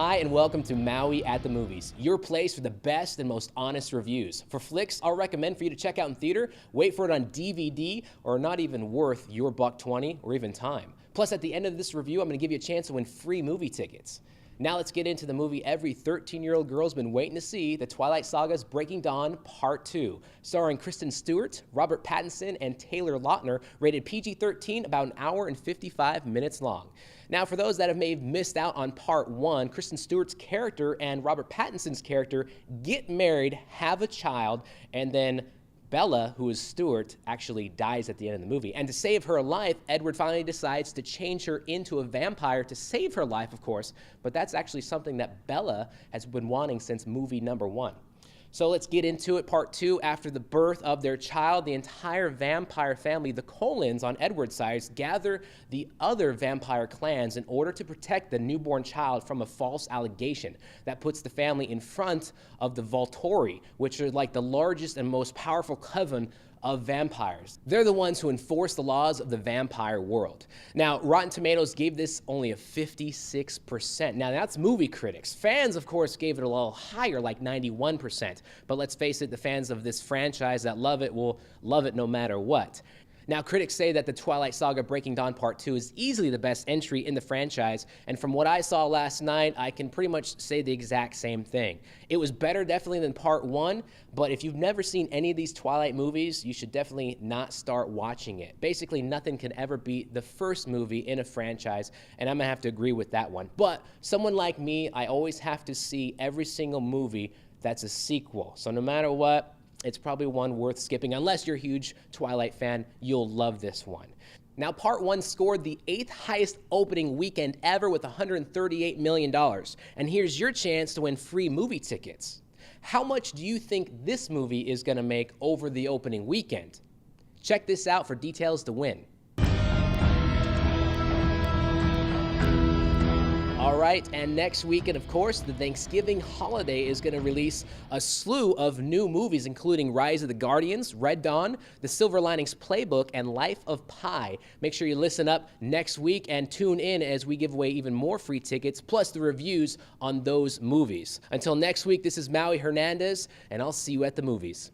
Hi, and welcome to Maui at the Movies, your place for the best and most honest reviews. For flicks I'll recommend for you to check out in theater, wait for it on DVD, or not even worth your $1.20 or even time. Plus, at the end of this review, I'm going to give you a chance to win free movie tickets. Now let's get into the movie every 13-year-old girl's been waiting to see, the Twilight Saga's Breaking Dawn Part 2, starring Kristen Stewart, Robert Pattinson, and Taylor Lautner, rated PG-13, about an hour and 55 minutes long. Now, for those that may have missed out on Part 1, Kristen Stewart's character and Robert Pattinson's character get married, have a child, and then Bella, who is Stewart, actually dies at the end of the movie. And to save her life, Edward finally decides to change her into a vampire to save her life, of course, but that's actually something that Bella has been wanting since movie number 1. So let's get into it. Part 2, after the birth of their child, the entire vampire family, the Colons on Edward's side, gather the other vampire clans in order to protect the newborn child from a false allegation that puts the family in front of the Volturi, which are like the largest and most powerful coven of vampires. They're the ones who enforce the laws of the vampire world. Now, Rotten Tomatoes gave this only a 56%. Now, that's movie critics. Fans, of course, gave it a little higher, like 91%. But let's face it, the fans of this franchise that love it will love it no matter what. Now, critics say that the Twilight Saga Breaking Dawn Part 2 is easily the best entry in the franchise, and from what I saw last night, I can pretty much say the exact same thing. It was better definitely than Part 1, but if you've never seen any of these Twilight movies, you should definitely not start watching it. Basically, nothing can ever beat the first movie in a franchise, and I'm gonna have to agree with that one. But someone like me, I always have to see every single movie that's a sequel. So no matter what, it's probably one worth skipping. Unless you're a huge Twilight fan, you'll love this one. Now, Part 1 scored the 8th highest opening weekend ever with $138 million. And here's your chance to win free movie tickets. How much do you think this movie is going to make over the opening weekend? Check this out for details to win. All right, and next weekend, of course, the Thanksgiving holiday is going to release a slew of new movies, including Rise of the Guardians, Red Dawn, The Silver Linings Playbook, and Life of Pi. Make sure you listen up next week and tune in as we give away even more free tickets, plus the reviews on those movies. Until next week, this is Maui Hernandez, and I'll see you at the movies.